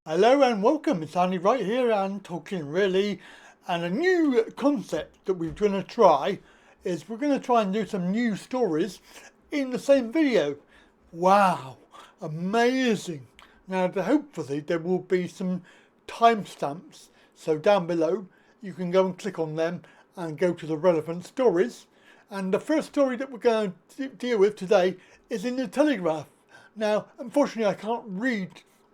Hello and welcome, it's Andy Wright here and Talkin really, and a new concept that we're going to try is we're going to try and do some new stories in the same video. Wow, amazing. Now hopefully there will be some timestamps, so down below you can go and click on them and go to the relevant stories. And the first story that we're going to deal with today is in the Telegraph. Now unfortunately I can't read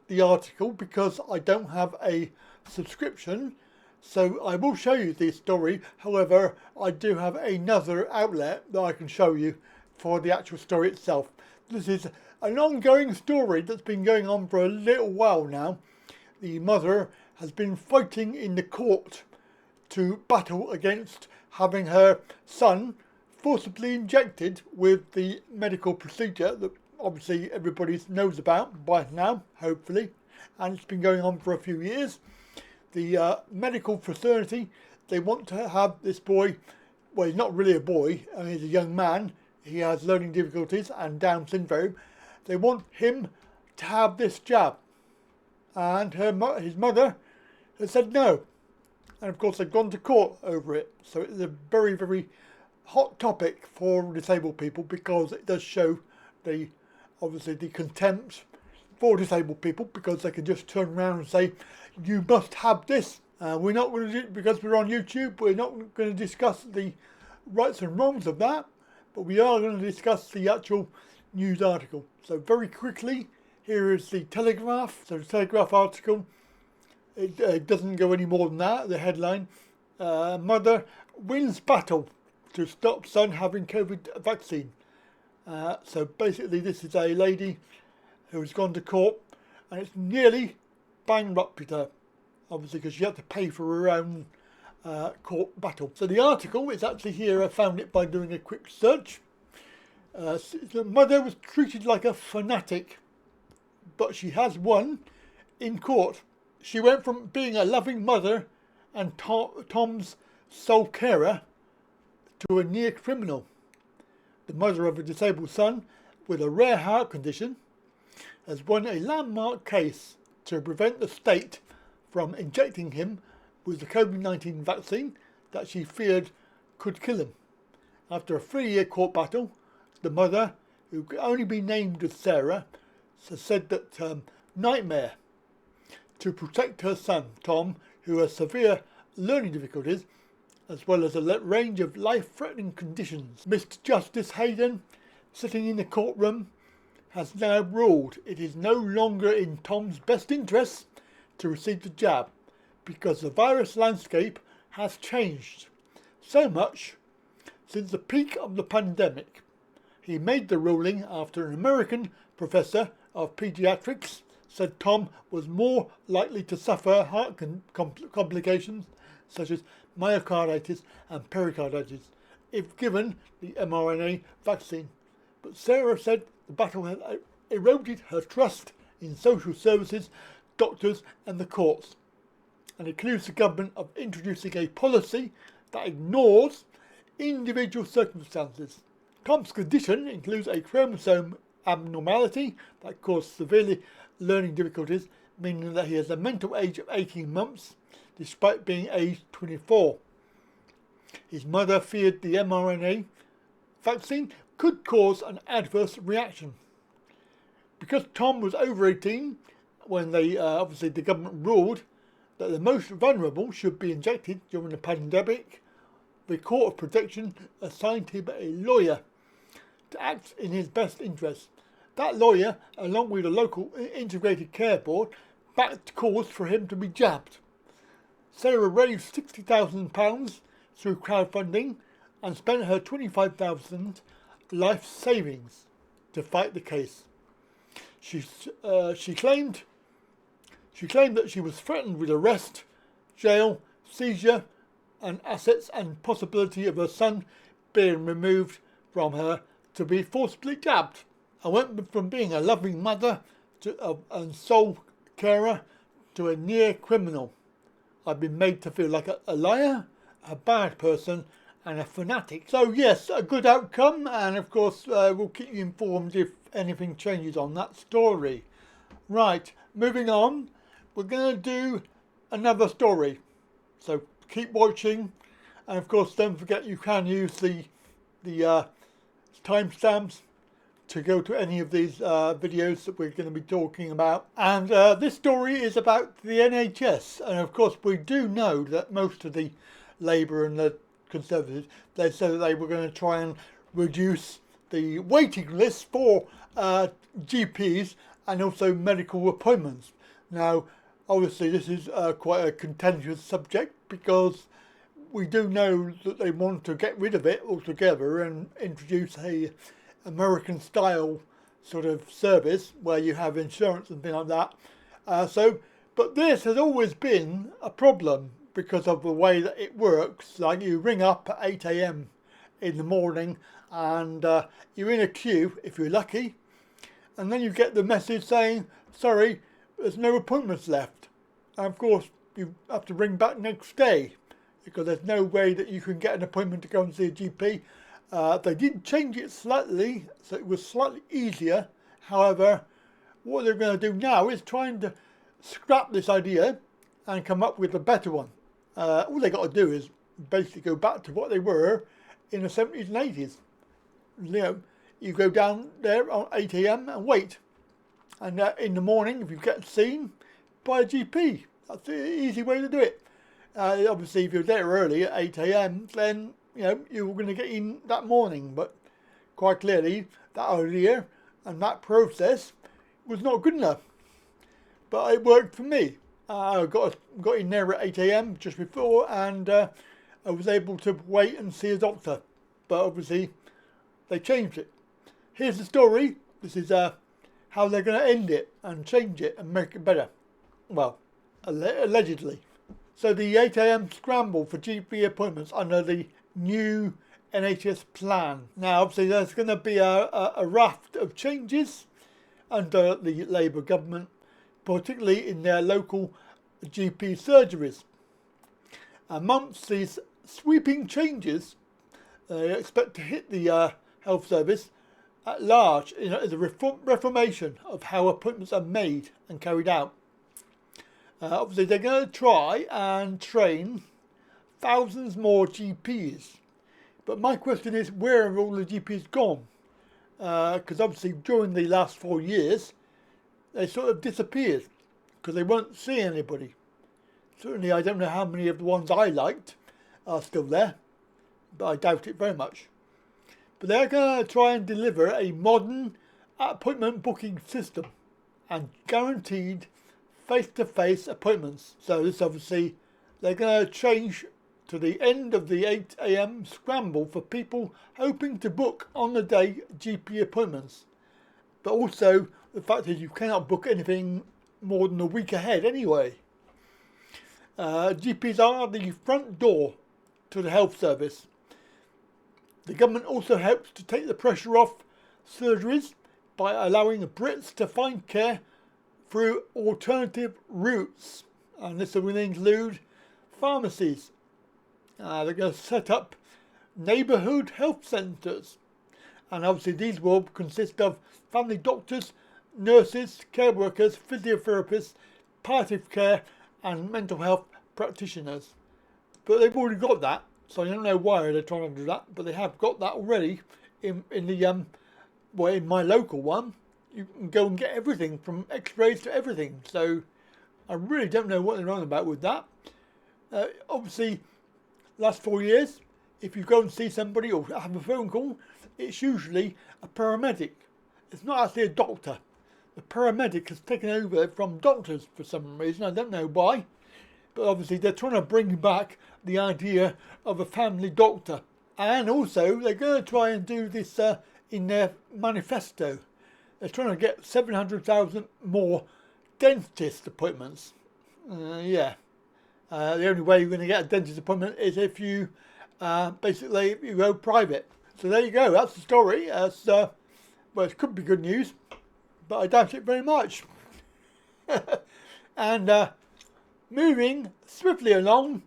the article because I don't have a subscription, so I will show you the story. However, I do have another outlet that I can show you for the actual story itself. This is an ongoing story that's been going on for a little while now. The mother has been fighting in the court to battle against having her son forcibly injected with the medical procedure that obviously everybody knows about by now, hopefully, and it's been going on for a few years. The medical fraternity, they want to have this boy, well, he's not really a boy, I mean, he's a young man, he has learning difficulties and Down syndrome. They want him to have this jab, and his mother has said no, and of course they've gone to court over it. So it's a very, very hot topic for disabled people because it does show obviously the contempt for disabled people, because they can just turn around and say you must have this. We're not going to do it because we're on YouTube. We're not going to discuss the rights and wrongs of that, but we are going to discuss the actual news article. So very quickly, here is the Telegraph. So the Telegraph article, it doesn't go any more than that. The headline, mother wins battle to stop son having COVID vaccine. So basically this is a lady who's gone to court and it's nearly bankrupted her, obviously because she had to pay for her own court battle. So the article is actually here, I found it by doing a quick search. The mother was treated like a fanatic, but she has won in court. She went from being a loving mother and Tom's sole carer to a near criminal. The mother of a disabled son with a rare heart condition has won a landmark case to prevent the state from injecting him with the COVID-19 vaccine that she feared could kill him. After a 3-year court battle, the mother, who could only be named as Sarah, has said that nightmare to protect her son, Tom, who has severe learning difficulties as well as a range of life-threatening conditions. Mr. Justice Hayden, sitting in the courtroom, has now ruled it is no longer in Tom's best interests to receive the jab because the virus landscape has changed so much since the peak of the pandemic. He made the ruling after an American professor of pediatrics said Tom was more likely to suffer heart complications such as myocarditis and pericarditis if given the mRNA vaccine. But Sarah said the battle had eroded her trust in social services, doctors and the courts, and accused the government of introducing a policy that ignores individual circumstances. Tom's condition includes a chromosome abnormality that caused severely learning difficulties, meaning that he has a mental age of 18 months despite being aged 24. His mother feared the mRNA vaccine could cause an adverse reaction. Because Tom was over 18 when obviously the government ruled that the most vulnerable should be injected during the pandemic, the Court of Protection assigned him a lawyer to act in his best interest. That lawyer, along with the local integrated care board, backed calls for him to be jabbed. Sarah raised £60,000 through crowdfunding and spent her £25,000 life savings to fight the case. She claimed that she was threatened with arrest, jail, seizure and assets and possibility of her son being removed from her to be forcibly jabbed. I went from being a loving mother and sole carer to a near criminal. I've been made to feel like a liar, a bad person and a fanatic. So yes, a good outcome, and of course we'll keep you informed if anything changes on that story. Right, moving on. we're going to do another story. So keep watching, and of course don't forget you can use the timestamps to go to any of these videos that we're going to be talking about. And this story is about the NHS, and of course we do know that most of the Labour and the Conservatives, they said that they were going to try and reduce the waiting list for GPs and also medical appointments. Now obviously this is quite a contentious subject, because we do know that they want to get rid of it altogether and introduce a American style sort of service where you have insurance and things like that. But this has always been a problem because of the way that it works. Like, you ring up at 8 AM in the morning and you're in a queue if you're lucky, and then you get the message saying, sorry, there's no appointments left. And of course you have to ring back next day, because there's no way that you can get an appointment to go and see a GP. They did change it slightly, so it was slightly easier. However, what they're going to do now is trying to scrap this idea and come up with a better one. All they got to do is basically go back to what they were in the 70s and 80s. You know, you go down there on 8 AM and wait. And in the morning, if you get seen by a GP, that's the easy way to do it. Obviously, if you're there early at 8 AM, then you know you were going to get in that morning. But quite clearly, that idea and that process was not good enough. But it worked for me. I got in there at 8 AM just before, and I was able to wait and see a doctor. But obviously, they changed it. Here's the story. This is how they're going to end it and change it and make it better. Well, allegedly. So the 8 AM scramble for GP appointments under the new NHS plan. Now obviously there's going to be a raft of changes under the Labour government, particularly in their local GP surgeries. Amongst these sweeping changes, they expect to hit the health service at large. You know, as a reformation of how appointments are made and carried out. Obviously they're going to try and train thousands more GPs. But my question is, where have all the GPs gone? Because obviously during the last 4 years, they sort of disappeared because they weren't seeing anybody. Certainly I don't know how many of the ones I liked are still there, but I doubt it very much. But they're going to try and deliver a modern appointment booking system and guaranteed face-to-face appointments. So this obviously, they're going to change to the end of the 8 AM scramble for people hoping to book on the day GP appointments. But also the fact is you cannot book anything more than a week ahead anyway. GPs are the front door to the health service. The government also helps to take the pressure off surgeries by allowing the Brits to find care through alternative routes, and this will include pharmacies. They're going to set up neighbourhood health centres, and obviously these will consist of family doctors, nurses, care workers, physiotherapists, palliative care and mental health practitioners. But they've already got that, so I don't know why they're trying to do that, but they have got that already in the in my local one. You can go and get everything from x-rays to everything. So I really don't know what they're on about with that. Obviously, last 4 years, if you go and see somebody or have a phone call, it's usually a paramedic. It's not actually a doctor. The paramedic has taken over from doctors for some reason. I don't know why. But obviously they're trying to bring back the idea of a family doctor. And also they're going to try and do this in their manifesto. They're trying to get 700,000 more dentist appointments. The only way you're going to get a dentist appointment is if you basically you go private. So there you go. That's the story. Well, it could be good news, but I doubt it very much. And moving swiftly along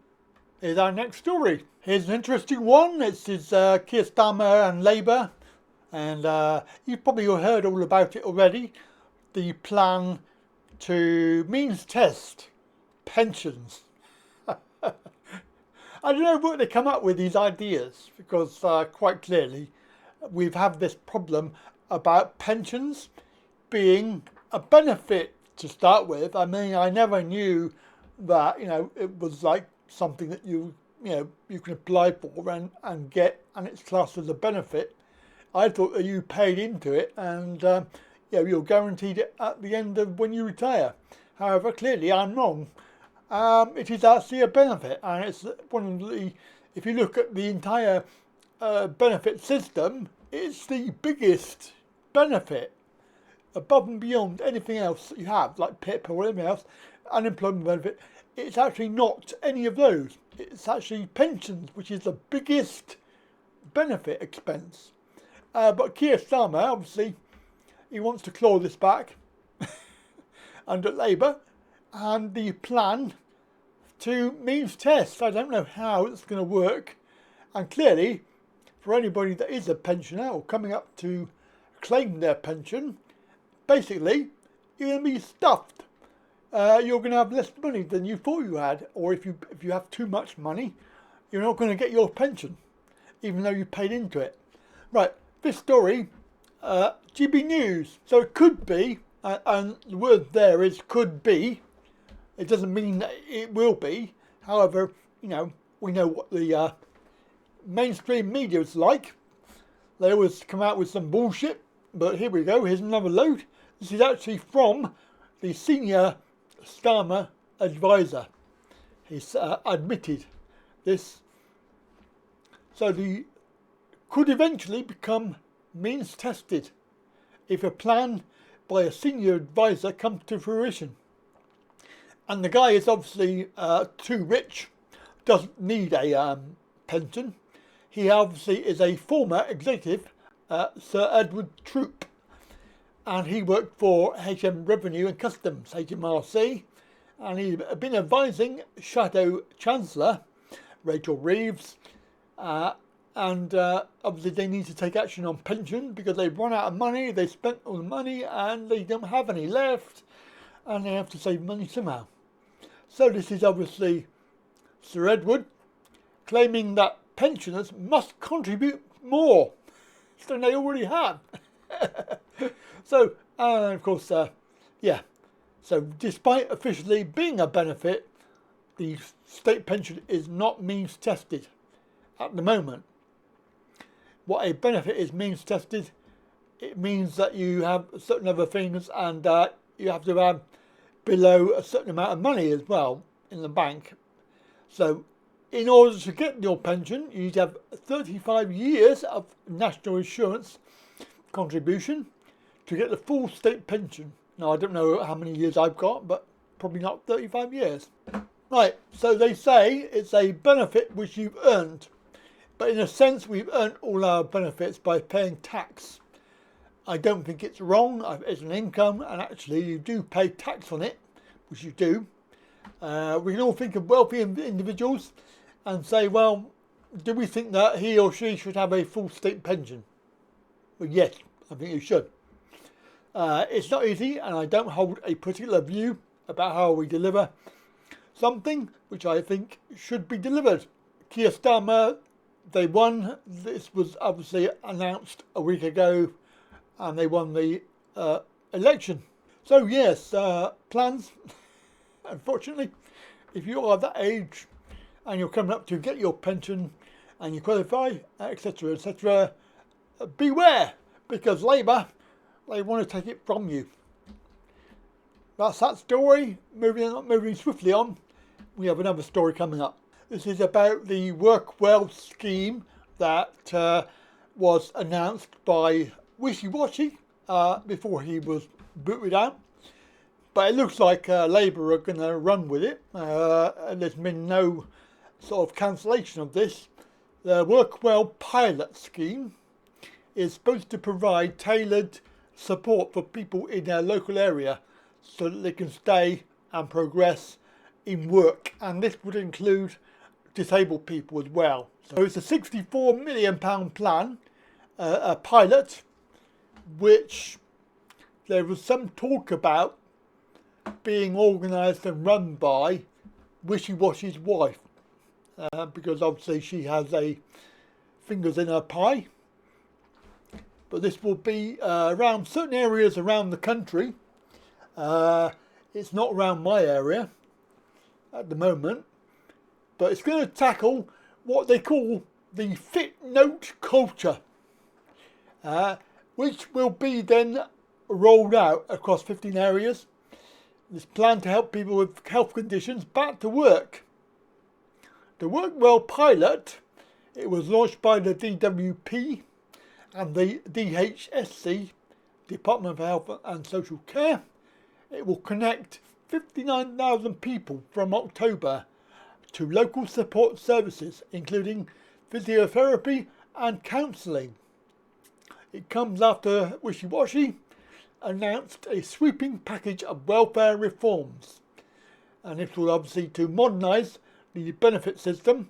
is our next story. Here's an interesting one. This is Keir Starmer and Labour. And you've probably heard all about it already. The plan to means test pensions. I don't know what they come up with these ideas, because quite clearly we've had this problem about pensions being a benefit to start with. I mean, I never knew that, it was like something that you can apply for and get, and it's classed as a benefit. I thought that you paid into it and you're guaranteed it at the end of when you retire. However, clearly I'm wrong. It is actually a benefit, and it's one of the, if you look at the entire benefit system, it's the biggest benefit above and beyond anything else that you have, like PIP or anything else, unemployment benefit. It's actually not any of those. It's actually pensions, which is the biggest benefit expense. But Keir Starmer, obviously, he wants to claw this back under Labour, and the plan to means test. I don't know how it's going to work, and clearly for anybody that is a pensioner or coming up to claim their pension, basically you're going to be stuffed. You're going to have less money than you thought you had, or if you have too much money, you're not going to get your pension, even though you paid into it. Right, this story, GB News. So it could be, and the word there is could be. It doesn't mean that it will be. However, we know what the mainstream media is like. They always come out with some bullshit. But here we go. Here's another load. This is actually from the senior Starmer advisor. He's admitted this. So the could eventually become means tested if a plan by a senior advisor comes to fruition. And the guy is obviously too rich, doesn't need a pension. He obviously is a former executive, Sir Edward Troop, and he worked for HM Revenue and Customs, HMRC, and he's been advising Shadow Chancellor Rachel Reeves, and obviously they need to take action on pension because they've run out of money, they spent all the money and they don't have any left, and they have to save money somehow. So this is obviously Sir Edward claiming that pensioners must contribute more than they already have. So, of course, so despite officially being a benefit, the state pension is not means tested at the moment. What a benefit is means tested, it means that you have certain other things, and you have to have below a certain amount of money as well in the bank. So in order to get your pension, you need to have 35 years of national insurance contribution to get the full state pension. Now, I don't know how many years I've got, but probably not 35 years. Right, so they say it's a benefit which you've earned. But in a sense, we've earned all our benefits by paying tax. I don't think it's wrong. It's an income, and actually you do pay tax on it, which you do. We can all think of wealthy individuals and say, well, do we think that he or she should have a full state pension? Well, yes, I think you should. It's not easy, and I don't hold a particular view about how we deliver something which I think should be delivered. Keir Starmer, they won. This was obviously announced a week ago, and they won the election. So yes, plans, unfortunately, if you are that age and you're coming up to get your pension and you qualify, etc., beware, because Labour, they want to take it from you. That's that story. Moving swiftly on, we have another story coming up. This is about the Workwell scheme that was announced by Wishy-Washy before he was booted out. But it looks like Labour are going to run with it. And there's been no sort of cancellation of this. The Workwell pilot scheme is supposed to provide tailored support for people in their local area so that they can stay and progress in work. And this would include disabled people as well. So it's a £64 million plan, a pilot, which there was some talk about being organised and run by Wishy-Washy's wife, because obviously she has a fingers in her pie. But this will be around certain areas around the country. It's not around my area at the moment, but it's going to tackle what they call the fit note culture, which will be then rolled out across 15 areas. It's planned to help people with health conditions back to work. The Workwell pilot, it was launched by the DWP and the DHSC, Department of Health and Social Care. It will connect 59,000 people from October to local support services, including physiotherapy and counselling. It comes after Wishy-Washy announced a sweeping package of welfare reforms, and this will obviously to modernise the benefit system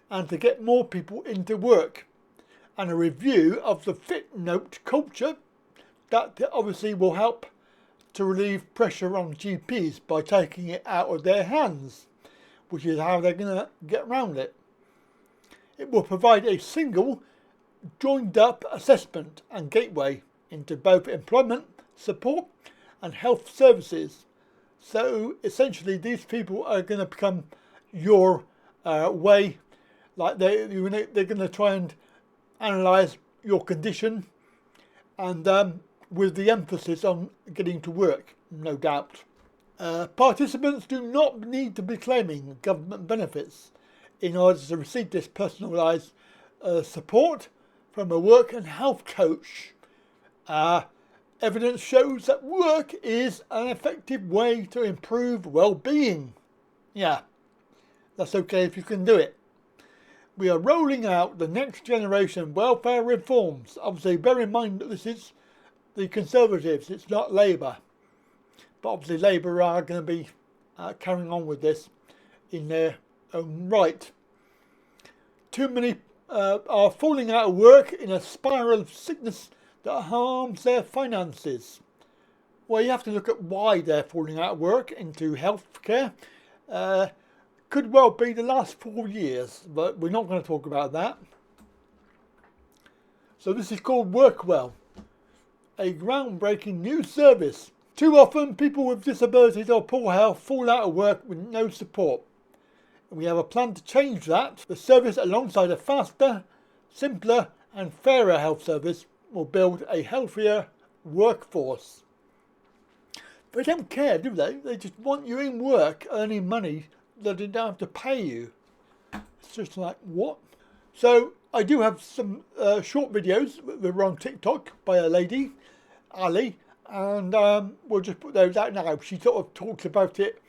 and to get more people into work, and a review of the fit note culture that obviously will help to relieve pressure on GPs by taking it out of their hands, which is how they're going to get around it. It will provide a single joined up assessment and gateway into both employment support and health services. So essentially these people are going to become your way, like they're going to try and analyse your condition, and with the emphasis on getting to work, no doubt. Participants do not need to be claiming government benefits in order to receive this personalised support from a work and health coach. Evidence shows that work is an effective way to improve well-being. Yeah, that's okay if you can do it. We are rolling out the next generation welfare reforms. Obviously, bear in mind that this is the Conservatives, it's not Labour. But obviously Labour are going to be carrying on with this in their own right. Too many are falling out of work in a spiral of sickness that harms their finances. Well, you have to look at why they're falling out of work into healthcare. Could well be the last 4 years, but we're not going to talk about that. So this is called Workwell, a groundbreaking new service. Too often, people with disabilities or poor health fall out of work with no support. We have a plan to change that. The service, alongside a faster, simpler and fairer health service, will build a healthier workforce. They don't care, do they? They just want you in work, earning money that they don't have to pay you. It's just like, what? So I do have some short videos that were on TikTok by a lady, Ali, and we'll just put those out now. She sort of talks about it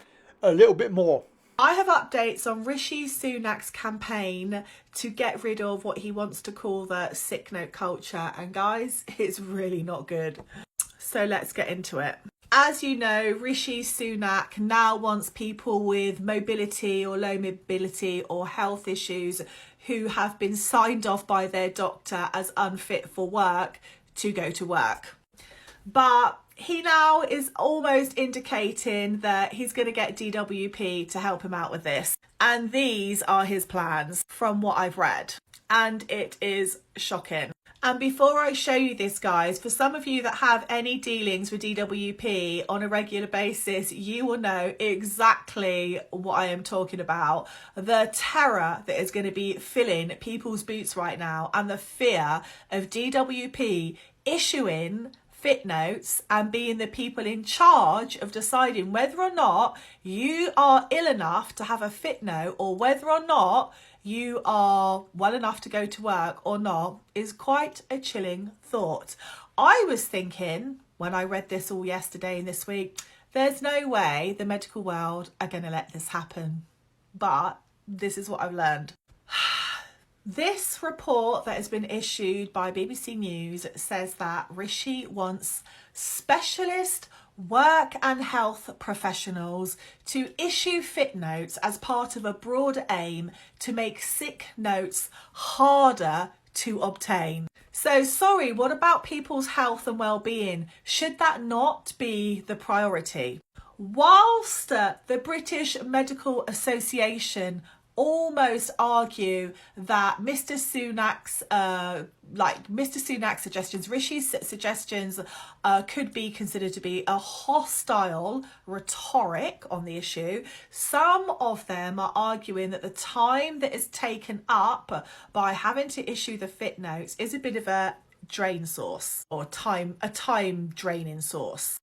a little bit more. I have updates on Rishi Sunak's campaign to get rid of what he wants to call the sick note culture, and guys, it's really not good. So let's get into it. As you know, Rishi Sunak now wants people with mobility or low mobility or health issues who have been signed off by their doctor as unfit for work to go to work. But he now is almost indicating that he's going to get DWP to help him out with this. And these are his plans from what I've read. And it is shocking. And before I show you this, guys, for some of you that have any dealings with DWP on a regular basis, you will know exactly what I am talking about. The terror that is going to be filling people's boots right now, and the fear of DWP issuing fit notes and being the people in charge of deciding whether or not you are ill enough to have a fit note, or whether or not you are well enough to go to work or not, is quite a chilling thought. I was thinking when I read this all yesterday and this week, there's no way the medical world are going to let this happen. But this is what I've learned. This report that has been issued by BBC News says that Rishi wants specialist work and health professionals to issue fit notes as part of a broader aim to make sick notes harder to obtain. So sorry, what about people's health and well-being? Should that not be the priority? Whilst the British Medical Association almost argue that Mr. Sunak's suggestions, Rishi's suggestions, could be considered to be a hostile rhetoric on the issue, some of them are arguing that the time that is taken up by having to issue the fit notes is a bit of a drain source, or a time draining source.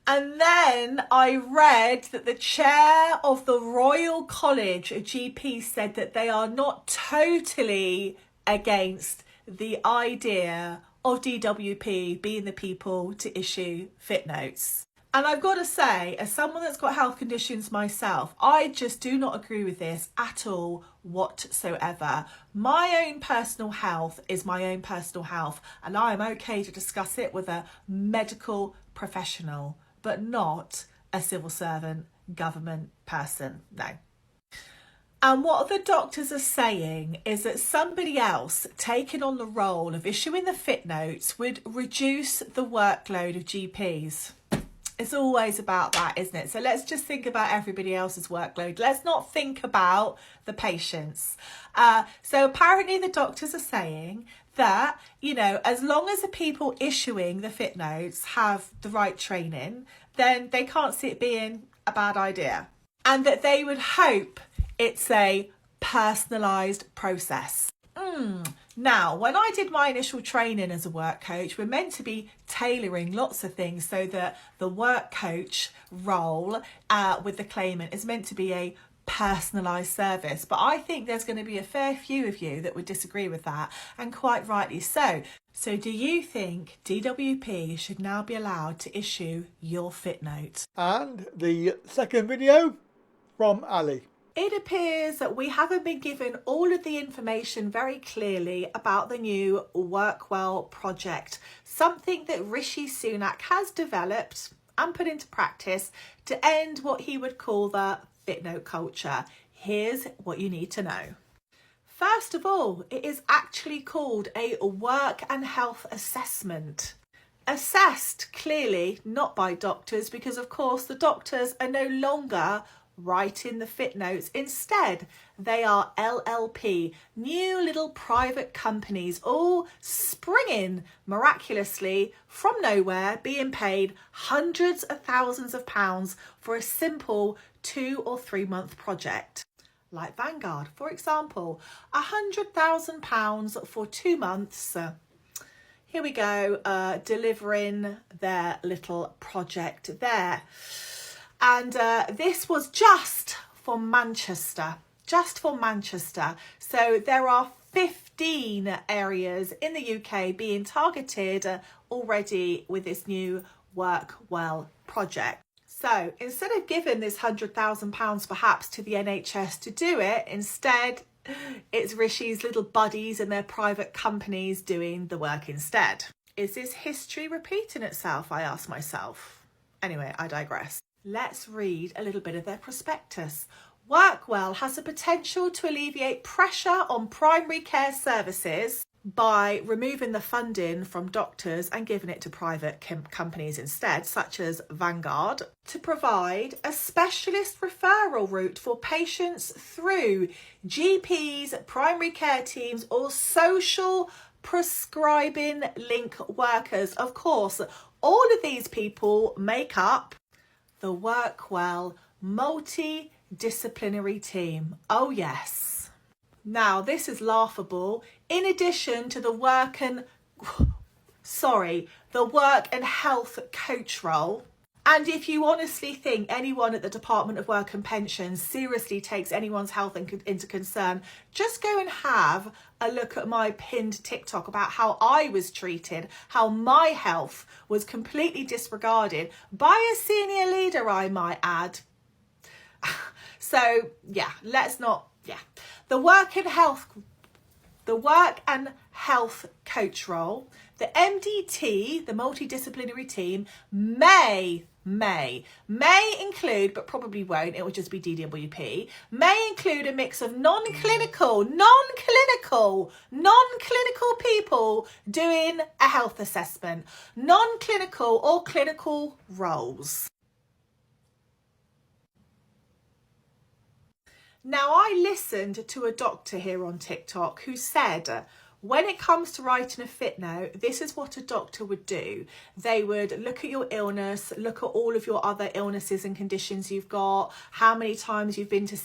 And then I read that the chair of the Royal College of GPs said that they are not totally against the idea of DWP being the people to issue fit notes. And I've got to say, as someone that's got health conditions myself, I just do not agree with this at all whatsoever. My own personal health is my own personal health, and I am okay to discuss it with a medical professional, but not a civil servant, government person, no. And what the doctors are saying is that somebody else taking on the role of issuing the fit notes would reduce the workload of GPs. It's always about that, isn't it? So let's just think about everybody else's workload. Let's not think about the patients. So apparently the doctors are saying that, as long as the people issuing the fit notes have the right training, then they can't see it being a bad idea. And that they would hope it's a personalised process. Now, when I did my initial training as a work coach, we're meant to be tailoring lots of things so that the work coach role with the claimant is meant to be a personalised service. But I think there's going to be a fair few of you that would disagree with that, and quite rightly so. So do you think DWP should now be allowed to issue your fit note? And the second video from Ali. It appears that we haven't been given all of the information very clearly about the new Workwell project, something that Rishi Sunak has developed and put into practice to end what he would call the fit note culture. Here's what you need to know. First of all, it is actually called a work and health assessment. Assessed, clearly, not by doctors, because of course the doctors are no longer writing the fit notes. Instead, they are LLP, new little private companies, all springing miraculously from nowhere, being paid hundreds of thousands of pounds for a simple 2 or 3 month project. Like Vanguard, for example, £100,000 for 2 months. Here we go, delivering their little project there. And this was just for Manchester. So there are 15 areas in the UK being targeted already with this new Workwell project. So instead of giving this £100,000 perhaps to the NHS to do it, instead it's Rishi's little buddies and their private companies doing the work instead. Is this history repeating itself, I ask myself. Anyway, I digress. Let's read a little bit of their prospectus. Workwell has the potential to alleviate pressure on primary care services by removing the funding from doctors and giving it to private companies instead, such as Vanguard, to provide a specialist referral route for patients through GPs, primary care teams, or social prescribing link workers. Of course, all of these people make up the Workwell multidisciplinary team. Oh yes. Now this is laughable. In addition to the work and health coach role. And if you honestly think anyone at the Department of Work and Pensions seriously takes anyone's health into concern, just go and have a look at my pinned TikTok about how I was treated, how my health was completely disregarded by a senior leader, I might add. So yeah, the work and health coach role, the MDT, the multidisciplinary team, may include, but probably won't, it will just be DWP, may include a mix of non-clinical people doing a health assessment, non-clinical or clinical roles. Now, I listened to a doctor here on TikTok who said, when it comes to writing a fit note, this is what a doctor would do. They would look at your illness, look at all of your other illnesses and conditions you've got, how many times you've been to,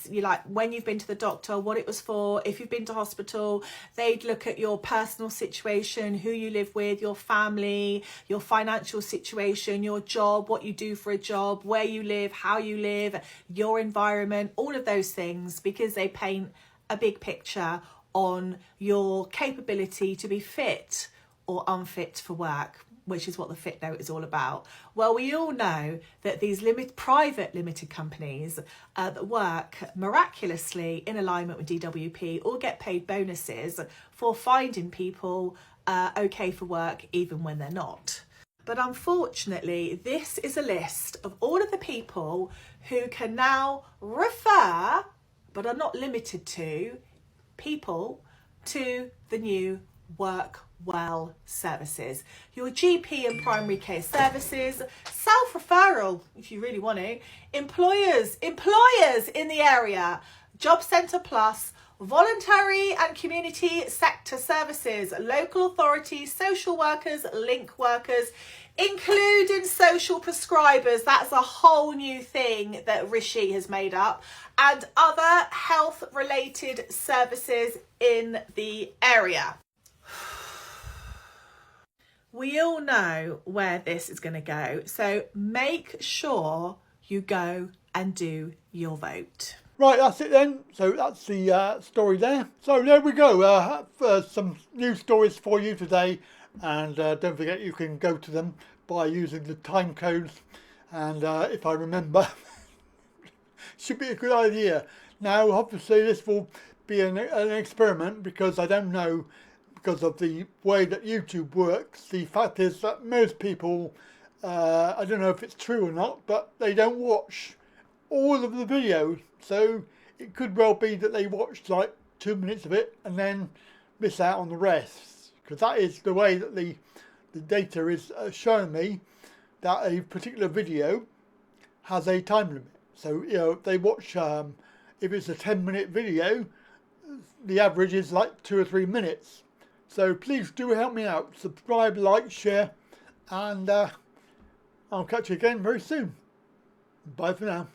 when you've been to the doctor, what it was for, if you've been to hospital. They'd look at your personal situation, who you live with, your family, your financial situation, your job, what you do for a job, where you live, how you live, your environment, all of those things, because they paint a big picture on your capability to be fit or unfit for work, which is what the fit note is all about. Well, we all know that these private limited companies that work miraculously in alignment with DWP all get paid bonuses for finding people okay for work even when they're not. But unfortunately, this is a list of all of the people who can now refer, but are not limited to, people to the new Workwell services. Your GP and primary care services, self-referral if you really want to, employers in the area, Job Centre Plus, voluntary and community sector services, local authorities, social workers, link workers, including social prescribers. That's a whole new thing that Rishi has made up, and other health related services in the area. We all know where this is going to go, so make sure you go and do your vote. Right, that's it then. So that's the story there. So there we go. Some new stories for you today. And don't forget you can go to them by using the time codes. And if I remember, should be a good idea. Now, obviously, this will be an experiment because I don't know, because of the way that YouTube works. The fact is that most people, I don't know if it's true or not, but they don't watch all of the videos. So it could well be that they watched like 2 minutes of it and then miss out on the rest, because that is the way that the data is showing me that a particular video has a time limit. So if they watch, if it's a 10-minute video, the average is like 2 or 3 minutes. So please do help me out, subscribe, like, share, and I'll catch you again very soon. Bye for now.